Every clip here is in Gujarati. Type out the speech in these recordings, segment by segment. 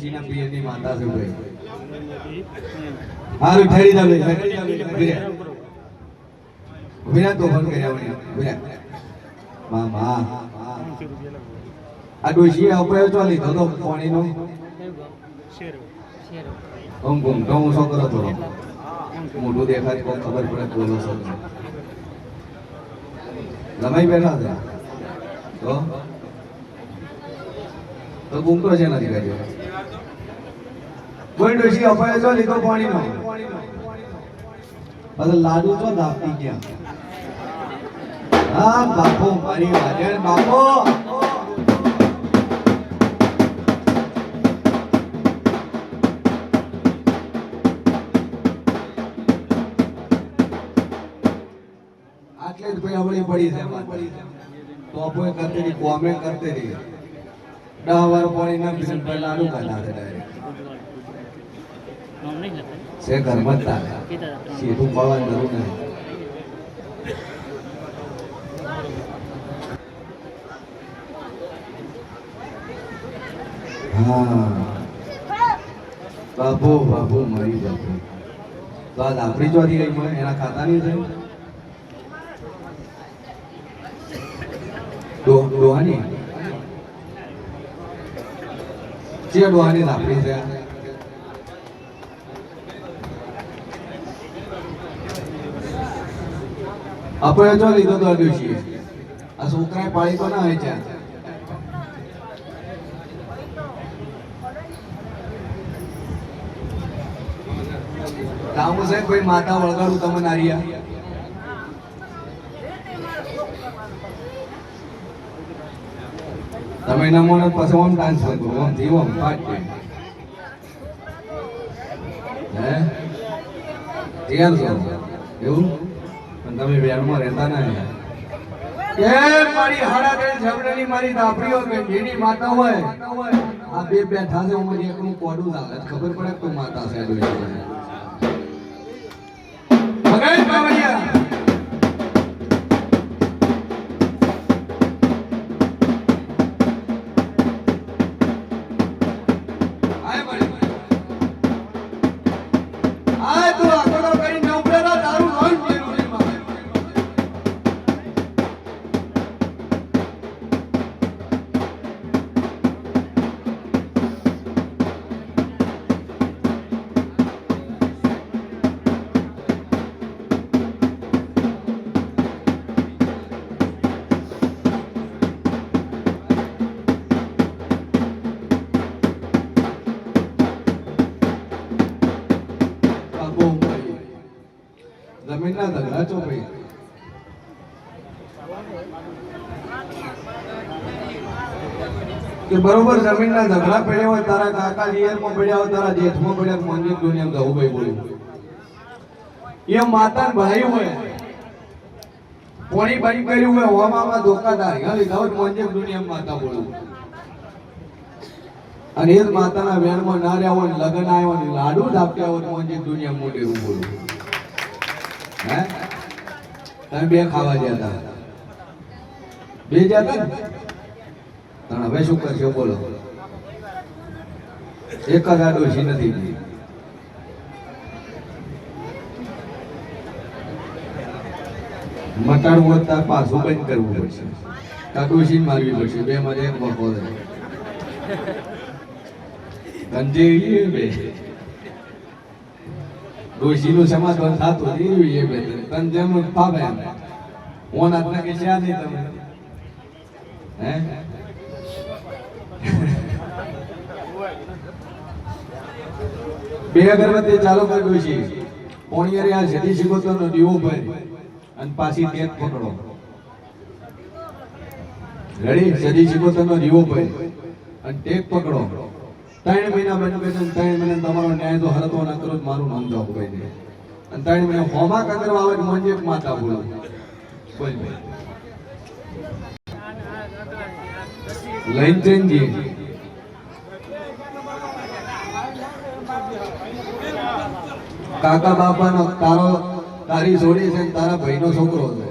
ડોશીના પિયરની માતા છે ભાઈ. હારું ઠરી જાવે વિરા વિરા તો ફોન કર્યા મને વિરા મામા આ ડોશી અપાયો તો લીધો તો પાણીનો ઓમ ગમ તો હું શું કરો થોડો મોઢું દેખાય તો ખબર પડે બોલો છો લમાઈ બેઠા હતા તો ગુમતો છે નથી કર્યો કોઈ ડોશી અપાયો તો લીધો પાણીનો અરે લાડુ તો દાપતી ગયા હા બાપો મારી હાજર બાપો આટલે જ ભાઈ અવળી પડી છે તો આપણે કરતી રહી કોમે કરતી રહી 10 વાર પાણી ના પીને પહેલા લાડુ ખાતા છે ડાયરેક્ટ છે ઘરમાં જ તારે સીધું પડવાની જરૂર નહીં હા બાપુ બાપુ મરી બાપુ તો આ આપણી ચોથી ગઈ મને એના ખાતાની છે ડોહાની જે ડોહાની આપણી છે આપણે જો લીધો તો ડોશી આ છોકરાએ પાળી તો ના હોય છે રામુ સાહેબ કોઈ માતા વળગાડું તમને આર્યા તમે ના મોને પછી ઓમ ડાન્સ કરો ઓમ જીવો પાટ કે હે તૈયાર છો એવું પણ તમે વેરમાં રહેતા ના કે મારી હાડા દે ઝબડેલી મારી દાપડીઓ કે જેની માતા હોય આ બે બેઠા છે ઉમર એકનું કોડું ચાલે ખબર પડે તો માતા છે મગજ બાવળિયા જમીનના ઝઘડા છો ભાઈ કે બરોબર જમીનના ઝઘડા પડ્યા હોય તારા કાકા લિયરમાં પડ્યા હોય તારા જેઠમાં પડ્યા મોંજી દુનિયા ગહુ ભાઈ બોલ્યું એ માતા ભાઈ હોય પોણી બારી કર્યું હોય હોવામાં ધોકાદાર હા લીધા હોય મોંજી દુનિયા માતા બોલું અને એ જ માતાના વેણમાં ના રહ્યા હોય લગ્ન આવ્યો ને લાડુ ઢાપ્યા હોય મોંજી દુનિયા મોટી હું બોલું હે તમે બે ખાવા ગયા હતા બે ગયા હતા ને હવે શું કરશો બોલો એક જ આ ડોશી નથી મટાડવું હોય તાર પાછું બંધ કરવું પડશે આ ડોશી મારવી પડશે બે માં એક વખો ગંજી બે ડોશીનું સમાધાન થતું એ બે તન જેમ ફાવે ઓન આટલા કે છે નહીં તમે હે બે અગરબત્તી ચાલુ કરી ડોશી પોણિયારે આ જડી શીખોતરનો દીવો ભરી અને પાછી તેજ પકડો રેડી જડી શીખોતરનો દીવો ભરી અને ટેક પકડો 3 મહિના બંધ બેઠો 3 મહિના તમારો ન્યાય તો હરતો ના કરો મારું નામ જવાબ કહી દે અને 3 મહિના હોમા કરવા આવે તો મંજે માતા બોલો બોલ લઈને ચેન્જી કાકા બાપાનો તારી જોડી છે તારા ભાઈનો છોકરો છે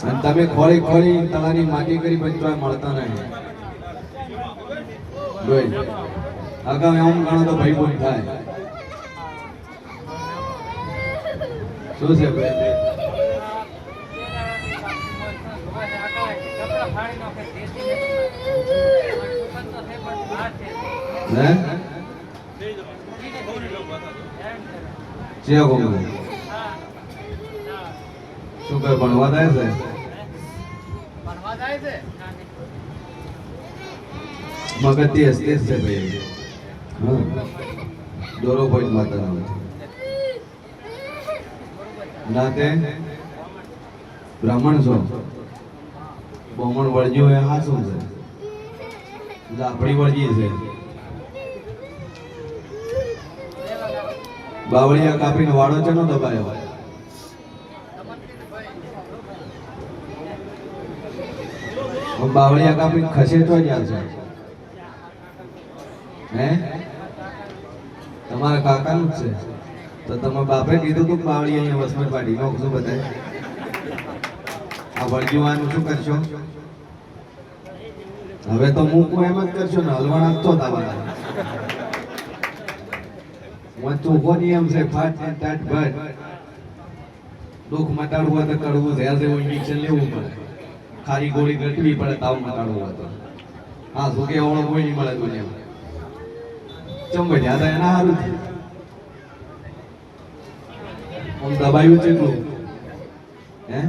અને તમે ખોળી ખોળી તમારી માટી કરી પણ તોય મળતા નહીં બોલ આગામી આમ ગણો તો ભાઈ બોલ થાય શું છે ભાઈ હે ચિયા કોમ શું કરે ભણવા જાય છે મગજથી હસતી છે ભાઈ હા દોરો પોઈન્ટ માતા નાતે બ્રાહ્મણ છો બ્રાહ્મણ વળજ્યો એ હા શું છે આપણી વળજી છે બાવળિયા કાપીને વાળો છે નો દબાયો બાવળિયા કાપીને ખસે તો જ છે હે તમારા કાકાનું જ છે તો તમારા બાપે કીધું તું બાવળી અહીંયા વસમત પાડી નો શું બતાય આ વળજીવાનું શું કરશો હવે તો મૂકું એમ જ કરશો ને હલવાના તો તમારા ચોખ્ખો નિયમ છે ફાટ ટાટ ભટ દુઃખ મટાડવું હોય તો કરવું ઝેર જેવું ઇન્જેક્શન લેવું પડે ખારી ગોળી ગટવી પડે તાવ મટાડવું હોય તો હા શું કે એવડો કોઈ નહીં મળે દુનિયામાં ચંબે જ્યાં એના સારું છે આમ દબાયું છે એટલું હે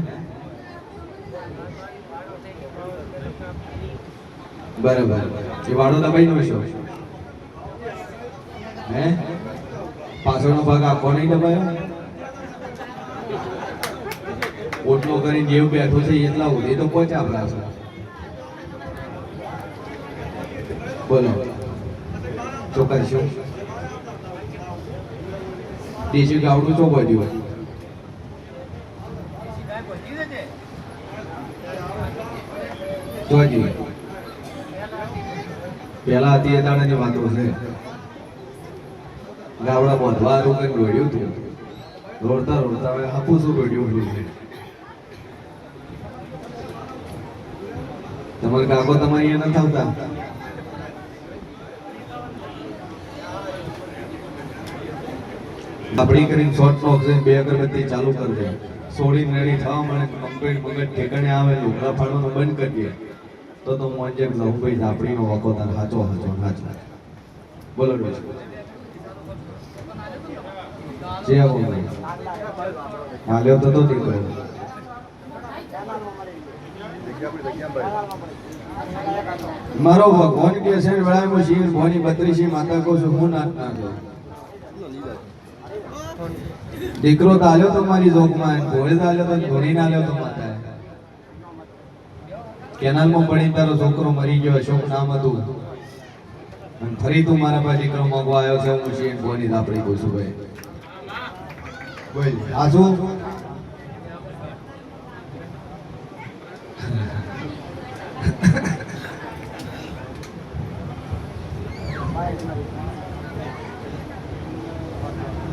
બરાબર એ વાળો દબાઈ નો છો હે પાછળનો ભાગ આખો નહીં દબાયો ઓટલો કરીને જેવું બેઠો છે એટલા સુધી તો પહોંચે આપણા છે બોલો શું કરશું દેશી ગાવડું ચો પડ્યું જોજી પેલા હતી એ દાડાની વાતો છે ગાવડા બાંધવા રોકીને દોડ્યું હતું દોડતા દોડતા હવે હાપું શું દોડ્યું છે તમારા કાકો તમારી અહીંયા નથી આવતા આપણી કરીને શોર્ટ નોક છે બે અગરબત્તી ચાલુ કરી દે સોડી રેડી થવા મળે કમ્પ્લીટ મગજ ઠેકાણે આવે લુગડા ફાડવાનું બંધ કરી દે તો મોંજે લહુભાઈ આપણીનો વખો તાર હાચો હાચો હાચો બોલો ડોશ જે આવો ભાઈ હાલ્યો તો દીકરો મારો ભગવાન કે છે વેળામાં શિર ભોની 32 માતા કો છું હું નાથ ના છું દીકરો તો આલ્યો તો મારી જોગમાં ઘોડે તો આલ્યો તો ઘોડી ના આલ્યો તો માતા કેનાલમાં પડી તારો છોકરો મરી ગયો અશોક નામ હતું અને ફરી તું મારા પાસે દીકરો માંગવા આવ્યો છે હું શિર ભોની આપણી કહું છું ભાઈ બોલ આ શું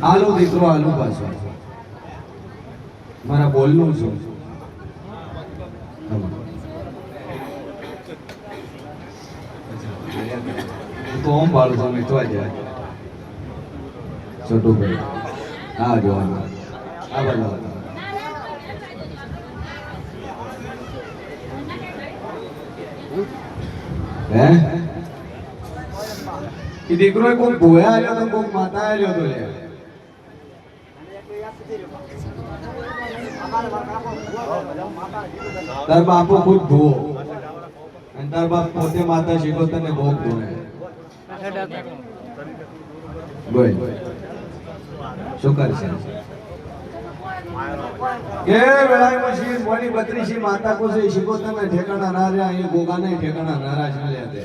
આલુ દીકરો આલુ પાછો મારા બોલનું છું તો ઓમ બાળું છું મેં તો જાય છોટું ભાઈ આ જોવાનું આ બધું હે એ દીકરો કોઈ ભોયા આવ્યો તો કોઈ માતા આવ્યો તો લે તાર બાપો ખુદ ભૂવો અને તાર બાપ પોતે માતા શીખો તને ભોગ ધોને બોલ શું કરશે કે વેળાઈ મશીન મોની 32 માતા કો છે શીખો તને ઠેકાણા ના રહ્યા એ ગોગા નહીં ઠેકાણા નારાજ ન લે દે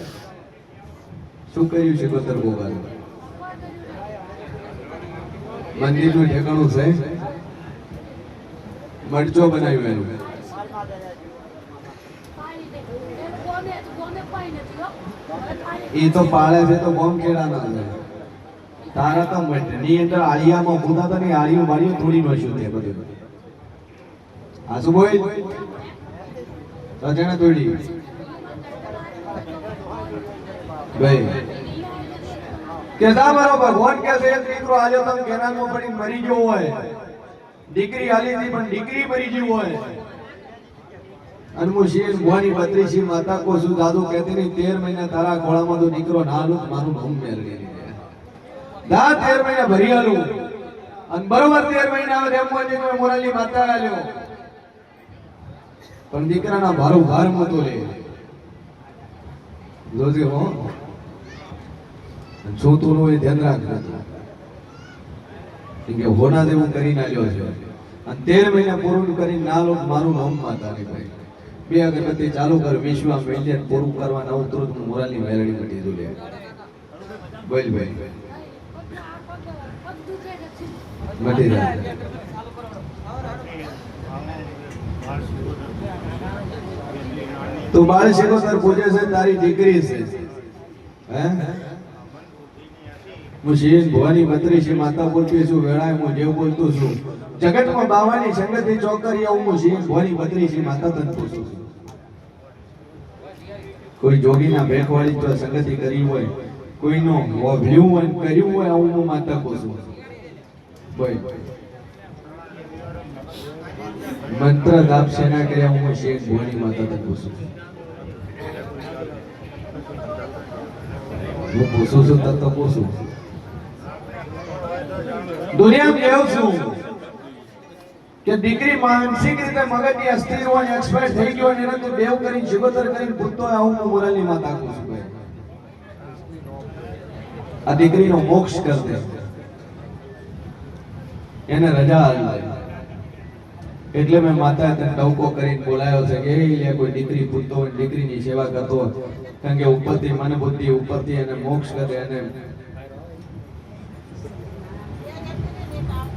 શું કર્યું શીખો તર ગોગા મંદિર નું ઠેકાણું છે મરચો બનાવ્યું એનું એ તો પાળે છે તો બોમ્બ કેળા ના લે તારા તો ની અંદર આળિયામાં ભૂતા તો નહીં આળિયું માળિયું થોડી નોશ્યું તે બધું આ શું બોલ તો જેને તોડી ભાઈ કે જા મારો ભગવાન કે છે દીકરો આજે તમે કેનાલમાં પડી મરી ગયો હોય, દીકરી આલી હતી પણ દીકરી મરી ગઈ હોય, અનમુશીન ભવાની 32 માતા કો સુ દાદુ કહેતી નહીં 13 મહિના તારા ખોળામાં તો દીકરો ના આલું મારું નામ મેળવી દા 13 મહિના ભરી આલું અને બરોબર 13 મહિના આવે એમ હોય કે મોરાલી માતા આલ્યો પણ દીકરાના ભારો ભાર મતો લે જોજે હો જોતું નો એ ધ્યાન રાખજો કે હોના દેવું કરી નાલ્યો છે અને 13 મહિના પૂરું કરી નાલો મારું નામ માતા ની ભાઈ બે અગરબત્તી ચાલુ કર વિશ્વા મેલ્યન પૂરું કરવા નવ તુરત મોરાલી મેળડી મટી દો લે બોલ ભાઈ મટી જાય તું બાળ શેકોતર પૂજે છે તારી દીકરી છે હે હું શીન ભવાની 32 માતા બોલતી છું વેળાએ હું જેવ બોલતો છું જગતમાં બાવાની સંગતિ ચોકરી આવું હું શીન ભવાની 32 માતા તન પૂછું છું કોઈ જોગીના ભેખવાળી તો સંગતિ કરી હોય કોઈનો વભ્યું હોય કર્યું હોય આવું હું માતા પૂછું બોલ મંત્ર દાપ સેના કર્યા હું શેખ ભવાની માતા તન પૂછું છું હું પૂછું છું તત્વ પૂછું દુનિયામાં કેવું છું કે દીકરી માનસિક રીતે મગજની અસ્થિર હોય એક્સપર્ટ થઈ ગયો અને એને દેવ કરી જીવતર કરી પૂછતો આવું હું મોરાલી માતા કહું છું આ દીકરીનો મોક્ષ કર દે એને રજા આલે એટલે મેં માતા તને ટવકો કરીને બોલાયો છે કે એ કોઈ દીકરી પૂછતો હોય દીકરીની સેવા કરતો હોય કારણ કે ઉપરથી મન બુદ્ધિ ઉપરથી એને મોક્ષ કરે અને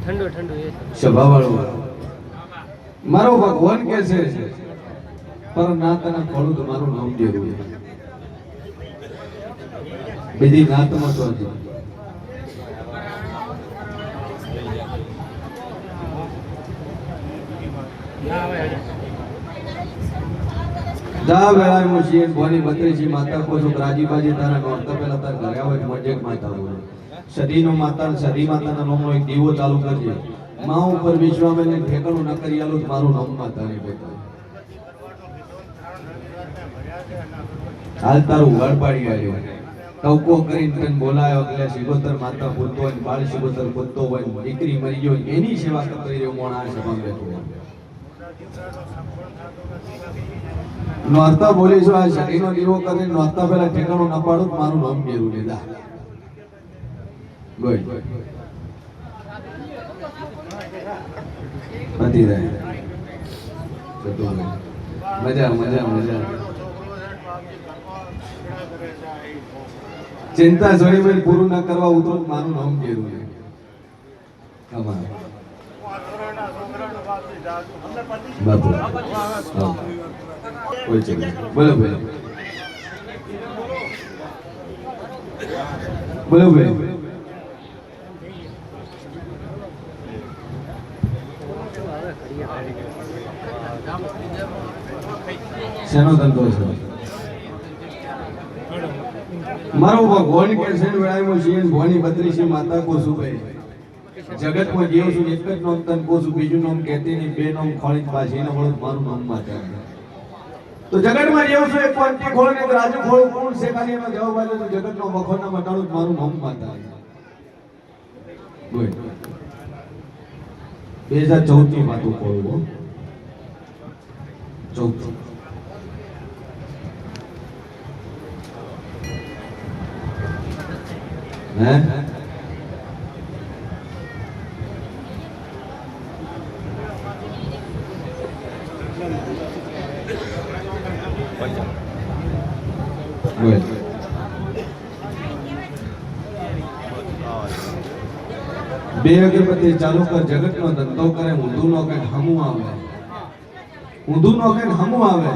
ઠંડો ઠંડો એ સ્વભાવવાળો મારો ભગવાન કે છે પર ના તને ખોલું તો મારું નામ દેવું બીજી નાતમાં તો હતી જા વેળા મુશીન ભવાની 32 માતા કો છો રાજીબાજી તારા નોરતા પહેલા તાર ઘરે આવે મોજેક માતા બોલે સદીનો માતા સદી માતાના નામનો એક દીવો ચાલુ કરજે માં ઉપર વિશ્વામેલને ઠેકાણું ન કરી આલું મારું નામ માતા નહીં બેટા હાલ તારું વડ પાડી આવ્યો ટવકો કરીને તને બોલાયો એટલે શિગોતર માતા પૂજતો હોય બાળ શિગોતર પૂજતો હોય દીકરી મરી ગયો એની સેવા કરતો રહ્યો મોણા સભા બેઠો નોરતા બોલીશું આ શરીરનો દીવો કરીને નોરતા પહેલા ઠેકાણું ન પાડું મારું નામ મેળવું લીધા ગોય પતી જાય મજા મજા મજા ચિંતા જોડી મેં પૂરું ના કરવા ઉતરો મારું નામ કેરું છે કમાલ બાપુ કોઈ ચિંતા બોલો બોલો બોલો ભાઈ શેનો ધંધો છે મારો ભગવાન કે છે વેળામાં શીન ભવાની 32 માતા કો છું ભાઈ જગતમાં જીવ છું એક જ નામ તન કો છું બીજું નામ કહેતી નહીં બે નામ ખોળી પાછી ને બોલું મારું નામ માતા તો જગતમાં જીવ છું એક પંટી ખોળ ને રાજુ ખોળ કોણ છે ખાલી એનો જવાબ આપ્યો તો જગતનો મખોના મટાડું મારું નામ માતા બોલ 2014 ની વાતો કહું 14 હે બોલ બે અગરબત્તી ચાલુ કર જગતનો ધંધો કરે ઊંધું નો કઈ હમું આવે ઊંધું નો કઈ હમું આવે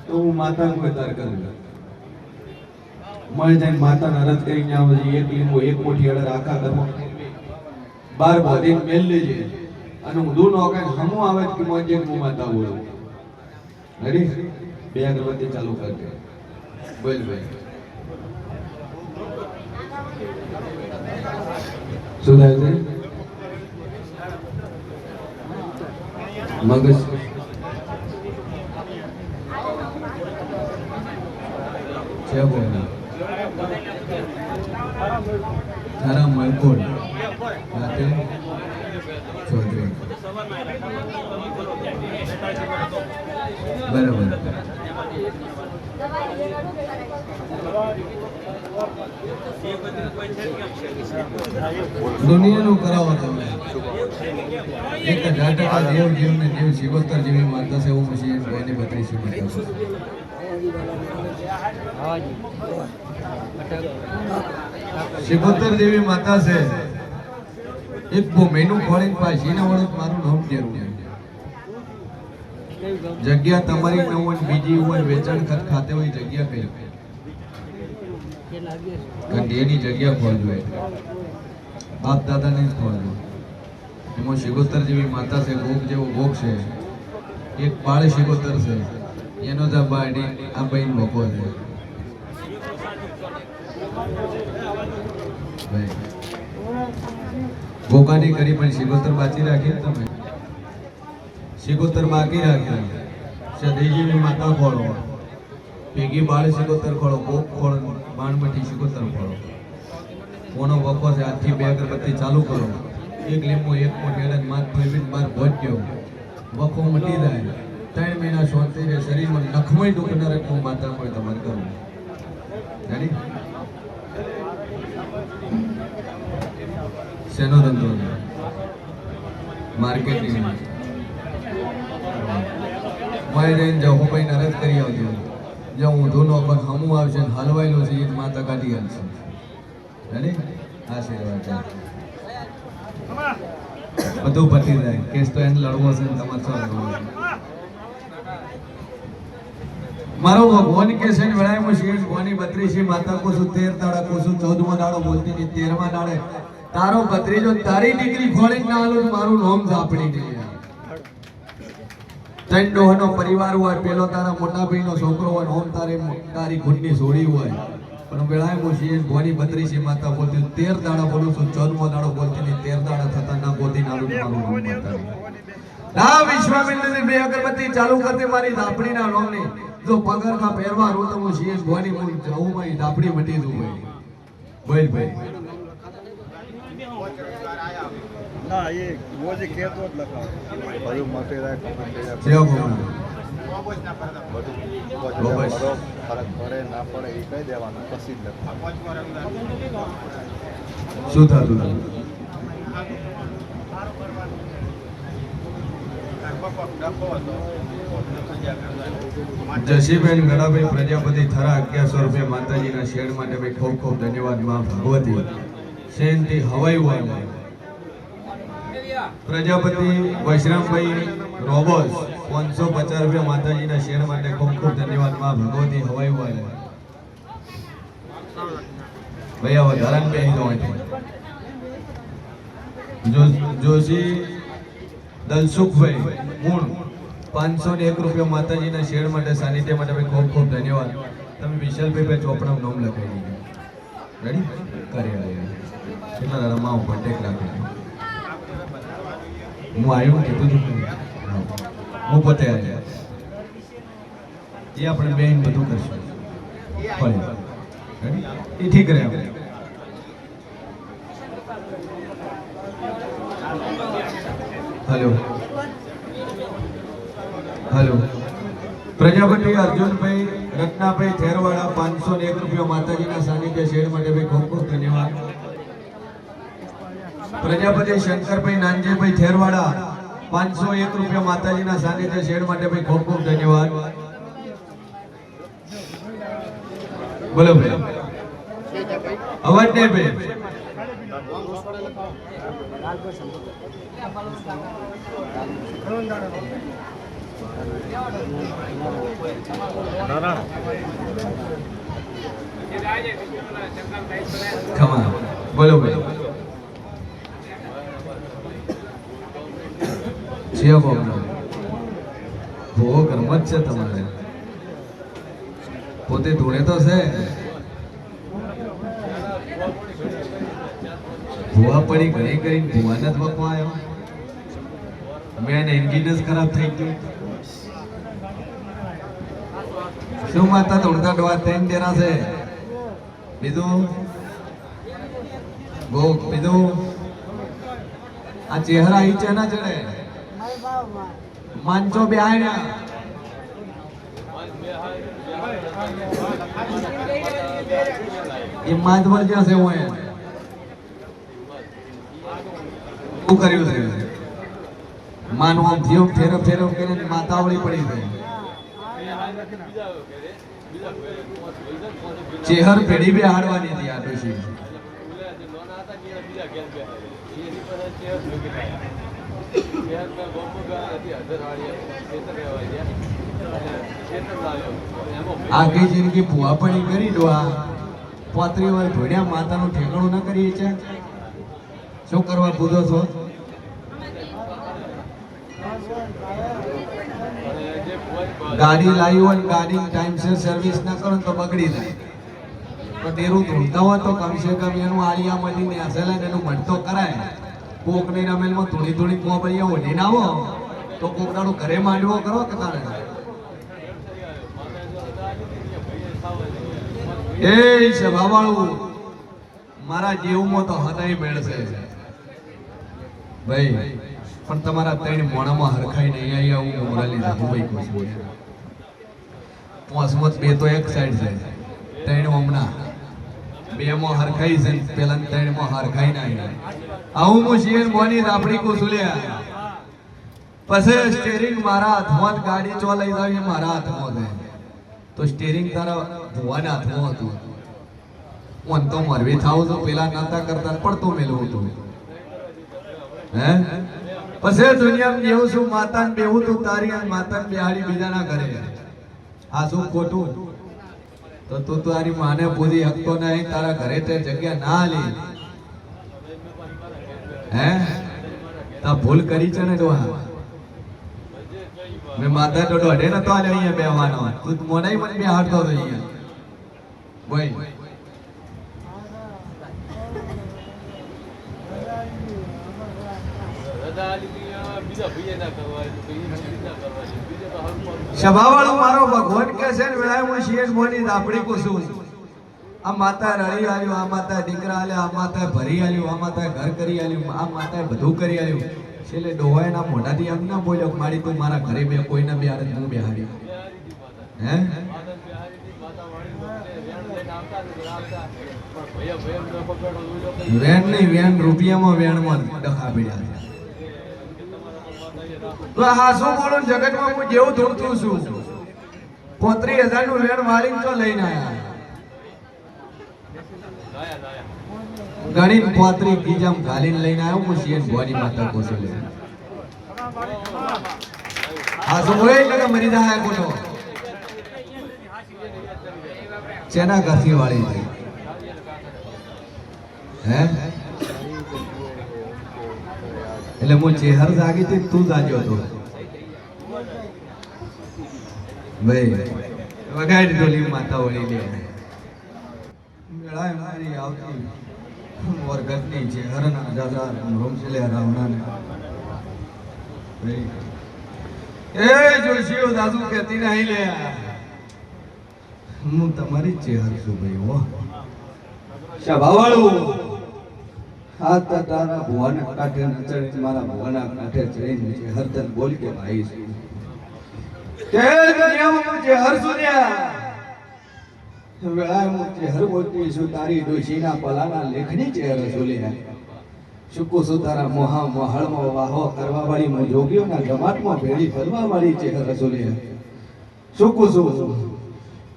તો હું માતા કોઈ તાર કરું મળી જાય માતાના રથ કરીને આવે એક લીંબુ એક કોઠી અડર આખા ઘરમાં બાર બોધી મેલ લેજે અને ઊંધું નો કઈ હમું આવે કે મોજે હું માતા બોલું રેડી બે અગરબત્તી ચાલુ કરજે બોલ ભાઈ શું થાય છે? મગજ છે બોલે તારા મલકોડ રાતે ચૌધરી બરાબર. દુનિયાનું કરાવો તમે 1000% દેવ જીવને દેવ શિવોત્તર જેવી માતા છે એવું પછી કોઈને 32 માતા શિવોત્તર જેવી માતા છે. એક મહિનું ખોળીને પાછી ના વળે મારું નામ કેવું જગ્યા તમારી ન હોય બીજી હોય વેચાણ ખત ખાતે હોય જગ્યા કઈ કંઢીની જગ્યા ખોલજો બાપ દાદાને જ ખોલજો. એમાં શિગોતર જેવી માતા છે ભોગ જેવો ભોગ છે એક બાળ શિગોતર છે એનો જ આ બાડી આ ભાઈ લોકો છે ભોગાની કરી પણ શિગોતર બાકી રાખી તમે શિગોતર બાકી રાખી સદૈજીની માતા ખોળો ભેગી બાળ શિગોતર ખોળો ભોગ ખોળો બાણમટી શિગોતર ખોળો કોનો વખો છે આજથી 2 અગરબત્તી ચાલુ કરો એક લીંબુ એક મોઢેડે માથ ધોઈ બાર ભોજ્યો વખો મટી જાય 3 મહિના શાંતિ રહે શરીરમાં નખમય દુઃખ ન રહે હું માતા કોઈ તમારે કરું જાણી શેનો ધંધો માર્કેટિંગ મારે જઈને જવું ભાઈ નરજ કરી આવજો જો ઊંધું નો પણ હમું આવશે હલવાયેલો છે એ માતા કાઢી આવશે જાણી આશીર્વાદ બધું પતી જાય કેસ તો એને લડવો છે તમારે શું લડવું મારો ભગવાન કે છે વેળામાં શેષ ભવાની 32 માતા કોશું 13 દાડા કોશું 14મો દાડો બોલતી ની 13મા દાડે તારો ભત્રીજો તારી દીકરી ખોળી ના આલું મારું નામ ઝાપડી દે ત્રણ ડોહનો પરિવાર હોય પેલો તારા મોટા ભાઈનો છોકરો હોય ઓમ તારી ઘૂંટની છોડી હોય પણ વેળાએ મોશી ભવાની 32 માતા બોલતી 13 દાડા બોલું છું 14મો દાડો બોલતી ની 13 દાડા થતા ના બોલતી નાલું મારું નામ બતાવી આ વિશ્વામિત્રની 2 અગરબત્તી ચાલુ કરતી મારી ઝાપડીના નામની જો પગાર કા પહેરવા રો તો મોશી ભવાની હું જાઉં મારી ઝાપડી મટી દઉં ભાઈ ભાઈ ના એ મોજી કેતો જ લખાવ બધું મટી રાખ જેવો બોલ ફરક પડે ના પડે એ કહી દેવાનું પછી જ લખાવ શું થતું જશીબેન ગડાભાઈ પ્રજાપતિ થરા 1100 રૂપિયા માતાજીના શેડ માટે ભાઈ ખૂબ ખૂબ ધન્યવાદ માં ભગવતી શેનથી હવાઈ હોય પ્રજાપતિ વૈશ્રામભાઈ રોબોસ 550 રૂપિયા માતાજીના શેડ માટે ખૂબ ખૂબ ધન્યવાદ માં ભગવતી હવાઈ હોય ભાઈ આ વધારાને બેહી ગયો જોશી દલસુખભાઈ મૂળ 501 રૂપિયા માતાજીના શેડ માટે સાનિધ્ય માટે ભાઈ ખૂબ ખૂબ ધન્યવાદ તમે વિશાલભાઈ ચોપડા નામ લખાઈ દીધું રેડી કરી આવ્યા કેટલા દાડામાં હું કોન્ટેક્ટ રાખી હું આવ્યું કીધું હતું હું પોતે આવ્યા એ આપણે બેન બધું કરશું એ ઠીક રહે હેલો હેલો પ્રજાપતિ અર્જુનભાઈ રત્નાભાઈ થેરવાડા 501 રૂપિયા માતાજીના સાનિધ્ય શેડ માટે ભાઈ ખૂબ ખૂબ ધન્યવાદ પ્રજાપતિ શંકરભાઈ નાનજીભાઈ થેરવાડા 501 રૂપિયા માતાજીના સાનિધ્ય શેડ માટે ભાઈ ખૂબ ખૂબ ધન્યવાદ બોલો ભાઈ અવાજ નહીં ભાઈ ખમા બોલો ભાઈ છે બોલો બહુ ગરમત છે તમારે પોતે ધોળે તો છે ભૂવા પડી ઘણી કરીને ભૂવાને જ વખવા આવ્યો. મેં એન્જિન જ ખરાબ થઈ ગયું. શું માતા ધોળતા ડોવા ત્રણ દેરા છે. બીજું બીજું આ ચહેરા ઈચે ના ચડે. માંચો બે આયા એ માધવર જ્યાં છે હું શું કર્યું છે. માનવા થયો ફેરવ ફેરવ કરીને માતાવળી પડી ગઈ. ચેહર પેઢી બે હાડવાની હતી આ ડોશી. આખી જિંદગી ભુવાપણી કરી ડોહા 35 વર્ષ ભણ્યા માતાનું ઠેકાણું ન કરી છે. શું કરવા પૂછો છો. ગાડી લાવી હોય ગાડી ટાઈમસર સર્વિસ ના કરો તો બગડી જાય. તો તેરું ધૂળતા હોય તો કમસે કમ એનું આળિયા મળીને હસેલા એનું મટતો કરાય. કોક ની રમેલમાં થોડી થોડી કોબળિયા ઓઢીને આવો તો કોકડાનું ઘરે માંડવો કરો કે તારે. એ સભાવાળું મારા જીવમાં તો હદાય મેળશે ભાઈ. પણ તમારા ત્રણ મોણામાં હરખાઈ નહીં અહીંયા હું મોરાલી જાહુભાઈ કહું છું. પોસમત બે તો એક સાઈડ છે. ત્રણ હમણાં બે માં હરખાઈ છે. પેલા ત્રણ માં હરખાઈ ના આવું હું શિયર મોની આપણી કુસુલ્યા. પછી સ્ટીરિંગ મારા હાથમાં ગાડી ચો લઈ જાવ એ મારા હાથમાં છે. તો સ્ટીરિંગ તારા ભુવાના હાથમાં હતું. હું તો મરવી થાવ તો પેલા નાતા કરતા પડતો મેલું હતું. હે પછી દુનિયામાં જેવું છું માતાને બેહું તું તારી અને માતાને બેહાડી બીજાના ઘરે. આ શું ખોટું. તો તું તારી માને પૂરી હકતો નહીં. તારા ઘરે તે જગ્યા ના આલી. હે તા ભૂલ કરી છે ને ડોહા. મેં માતા તો દોઢે નતો આલ્યો અહીંયા બેવાનો. તું મોનાઈ મને બેહાડતો હતો અહીંયા. બોય સભાવાળું મારો ભગવાન કે છે ને વેળાએ હું શિયર મોની આપણી કુસુમ. આ માતા રળી આલ્યું, આ માતા દીકરા આલ્યા, આ માતા ભરી આલ્યું, આ માતા ઘર કરી આલ્યું, આ માતા બધું કરી આલ્યું. છેલ્લે ડોહાયના મોઢાથી એમ ના બોલ્યો મારી તું મારા ઘરે બે કોઈના બે હારે હું બેહાડી. હે વેણ નહીં વેણ રૂપિયામાં વેણમાં ડખા પડ્યા. તો આ શું બોલું જગતમાં હું જેવું ધૂળતું છું. 35,000 નું વેણ વાળીને તો લઈને આયા. ગણીત 35 ગીજામ ઘાલીને લઈને આવ્યો હું શિયર ભવાની માતા કોસલે. આ શું હોય કે મરી જાય કોનો ચેના ઘરથી વાળી થઈ. હે એટલે હું ચેહર જાગી હતી તું જાગ્યો હતો ભાઈ. વગાડી ડોલી માતા વળી લે મેળા મારી આવતી વર્ગતની છે હરના દાદા રોમસલે રાવણાને એ જોશીઓ દાદુ કહેતી નહીં લે હું તમારી ચેહર છું ભાઈ. હો સભાવાળું આ તારા ભુવાના કાંઠે ચડી મારા ભુવાના કાંઠે ચડીને હરદન બોલ કે ભાઈ કે દુનિયામાં જે હર સુન્યા વેળા હું ચહેર બોલતી છું તારી ડોશીના પલાના લેખની ચહેર સુલ્યા. શુકુ છું તારા મોહા મહાળમાં વાહો કરવા વાળી મો જોગીઓના જમાતમાં ભેળી ફરવા વાળી ચહેર સુલ્યા. શુકુ છું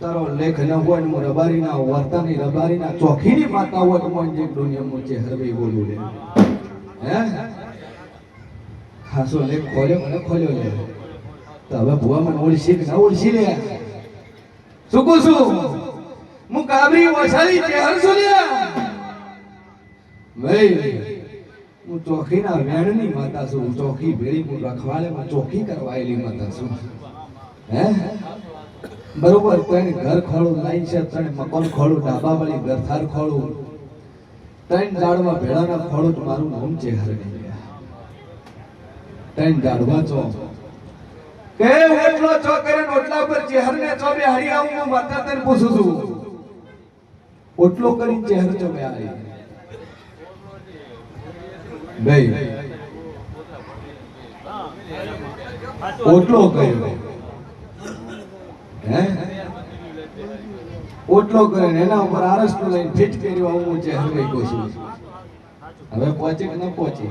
તારો લેખ ન હોય ને રબારીના વર્તાની રબારીના ચોખીની માતા હોય તો મને જે દુનિયામાં ચહેર ભાઈ બોલું લે. હે હાસો લેખ ખોલ્યો મને ખોલ્યો લે. તો હવે ભુવા મને ઓળશી કે ના ઓળશી લે. શુકુ છું હું કાબરી વસાલી ચહેર સુલ્યા ભાઈ. હું ચોખીના વેણની માતા છું. ચોખી ભેળી હું રખવાડે ચોખી કરવાયેલી માતા છું. હે બરોબર તને ઘર ખોળું લાઈન છે તને મકાન ખોળું ડાબા વાળી ગરથાર ખોળું ત્રણ ઝાડમાં ભેળાના ફળો મારું નામ છે હરણી ત્રણ ઝાડવા છો કે ઓટલો છો કરે ઓટલા પર ચહેરને છો બે હરી આવું હું માતા તને પૂછું છું ઓટલો કરી ચહેર છો બે હરી ભાઈ ઓટલો કર્યો હે ઓટલો કરે ને એના ઉપર આરસનો લઈને ફિટ કર્યો હું ચહેર ગઈ કોશું હવે પહોંચે કે ન પહોંચે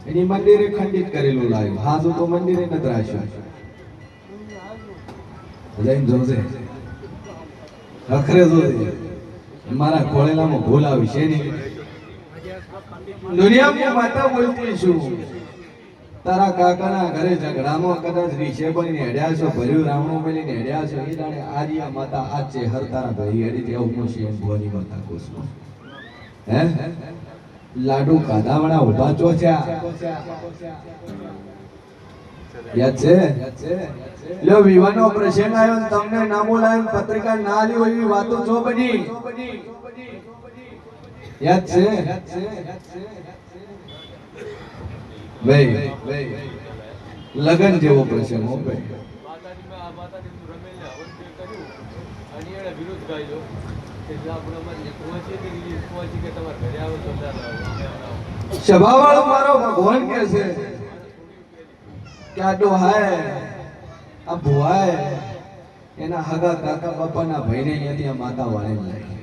એની મંદિરે ખંડિત કરેલું લાવ્યું હાજુ તો મંદિરે નથી રાખ્યું જઈને જોજે અખરે જોજે મારા ખોળેલામાં ભૂલ આવી છે નહીં દુનિયામાં માતા બોલતી છું તારા કાકાના ઘરે ઝઘડામાં કદાચ રીશે બનીને હેડ્યા છો ભર્યું રાવણું મેલીને હેડ્યા છો એ દાડે આર્યા માતા આજ છે હર તારા ભરી હેડી તે હું છે ભોની માતા કોસમાં હે લાડુ કાદાવાળા ઉભા ચો છે યાદ છે લ્યો વિવાનો પ્રસંગ આવ્યો ને તમને નામો લાવીને પત્રિકા ના આલી હોય એવી વાતો છો બની યાદ છે ભાઈ લગન જેવો પ્રસંગ હો ભાઈ સભાવાળો મારો ભગવાન કે છે કે આ ડોહાય આ ભુવાય એના હગા કાકા બાપાના ભાઈને અહીંયાથી માતા વાળે લાગી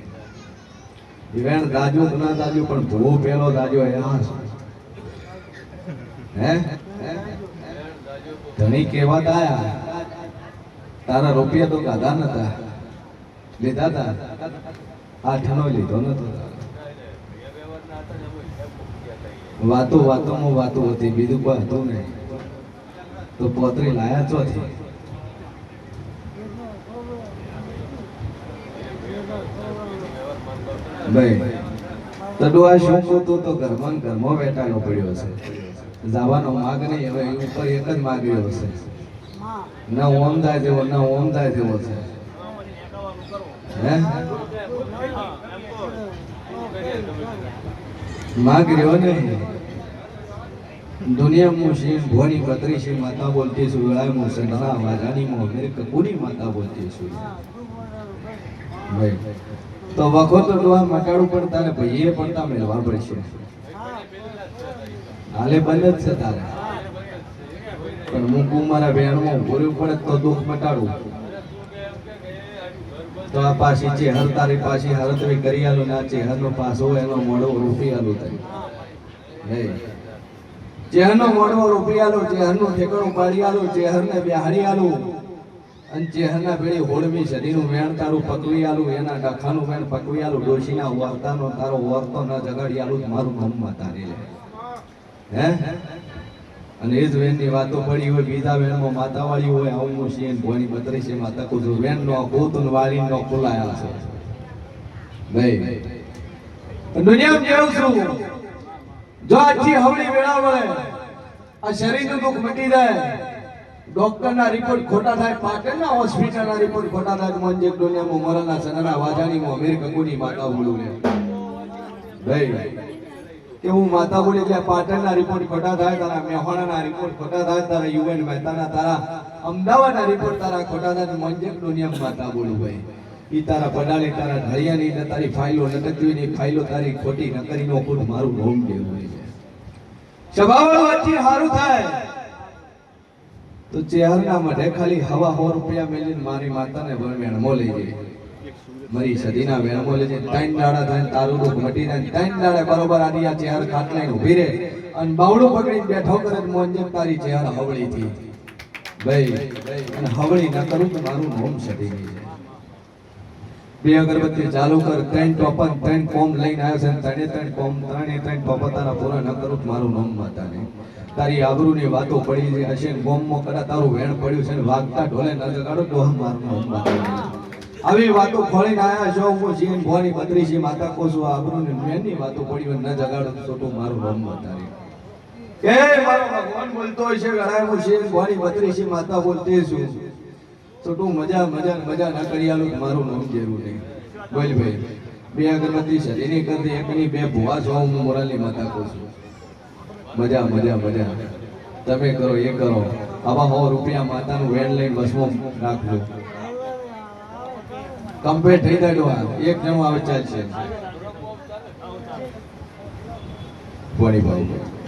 ઇવેન દાજુ ના દાજુ પણ ભૂવો પેલો દાજો અહીંયા હે ધણી કેવા આયા તારા રૂપિયા તો ગાધા નતા લીધા તા આઠનો લીધો નતો વાતોમાં વાતો હતી બીજું કોઈ હતું નહીં તો પોતરી લાયા ચોથી ભાઈ તડો આ શું તો ઘરમાં બેઠાનો પડ્યો છે જવાનો માગ નહીં હવે ઉપર એક જ માગ્યો હશે ના ઓમ થાય તેવો ના ઓમ થાય તેવો છે હે માગ રહ્યો નહીં દુનિયામાં છે ભોની કતરી છે માતા બોલતી છું વેળામાં સંધના વાજાનીમાં મેરે કકુની માતા બોલતી છું ભાઈ તો વખો તો ડોહા મટાડું પણ તારે ભાઈએ પણ તા મેળવા પડશે હાલે બંધ જ છે તારે પણ મૂકું મારા બેનમાં પૂરું પડે તો દુઃખ મટાડું તો આ પાછી ચેહર તારી પાછી હરતવી કરી આલું ના ચેહરનો પાસો એનો મોડો રૂપી આલું થાય ચેહરનો મોડો રૂપી આલું ચેહરનું ઠેકાણું પાડી આલું ચેહરને બેહાડી આલું અને ચેહરના પેલી હોળમી સદીનું વેણ તારું પકવી આલું એના ડખાનું વેણ પકવી આલું ડોશીના વર્તાનો તારો વર્તો ન જગાડી આલું મારું મનમાં તારી લે હે અને એ જ વેણની વાતો પડી હોય બીજા વેણમાં માતા વાળી હોય આવું મુશીન ભોની 32 માતા કુજો વેણ નો ગોતન વાળી નો ખુલાયા છે ભાઈ દુનિયામાં કેવું છું જો આથી હવળી વેળા વળે આ શરીરનું દુઃખ મટી જાય ડોક્ટરના રિપોર્ટ ખોટા થાય પાટણના હોસ્પિટલના રિપોર્ટ ખોટા થાય મંજે દુનિયામાં મરણના સનરા વાજાણીમાં મેર કંકુની માતા બોલું લે ભાઈ કે હું માતા બોલી એટલે પાટણના રિપોર્ટ ખોટા થાય તારા મેહોણાના રિપોર્ટ ખોટા થાય તારા યુએન મહેતાના તારા અમદાવાદના રિપોર્ટ તારા ખોટા થાય મંજે દુનિયામાં માતા બોલું ભાઈ ઈ તારા પડાળી તારા ઢળિયાની ને તારી ફાઇલો લટકવીની ફાઇલો તારી ખોટી નકરીનો ખોટ મારું રોમ દેવું છે સ્વભાવવાળો વચ્ચે હારું થાય તો ચેહરના મઢે ખાલી હવા 100 રૂપિયા મેલીને મારી માતાને વેણમો લઈ ગઈ મારી સદીના વેણમો લઈ જાય 3 દાડા થાય તારું દુઃખ મટી જાય 3 દાડા બરોબર આની આ ચેહર ખાટલાઈને ઊભી રહે અને બાવડું પકડીને બેઠો કરે મોંજે તારી ચેહર હવળી થી ભાઈ અને હવળી ના કરું તો મારું નામ સડી ગઈ બે અગરબત્તી ચાલુ કર 3 ટોપન 3 કોમ લઈને આવ્યો છે 3 કોમ 3 ટોપા તારા પૂરા ન કરું તો મારું નામ માતાને તારી આબરૂની વાતો પડી છે હશે ગોમમાં કડા તારું વેણ પડ્યું છે ને વાગતા ઢોલે ન જગાડો તો મારું નામ માતા આવી વાતો ખોળીને આયા છો હું જીન ભોની 32 માતા કોસુ આબરૂની વેણની વાતો પડી ન જગાડો તો મારું નામ માતા કે મારો ભગવાન બોલતો હોય છે ગળાય હું જીન ભોની 32 માતા બોલતી છું તો તું મજા ના કરી આલું મારું નામ જરૂર નહીં બોલ ભાઈ બે અગરબત્તી છે એની કરતી એકની બે ભુવા છો હું મોરાલી માતા કહું છું મજા મજા મજા તમે કરો એ કરો આવા 100 રૂપિયા માતાનું વેણ લઈને બસમાં રાખજો કમ્પ્લીટ થઈ જાય એક જણો આવે ચાલશે પાણી ભાઈ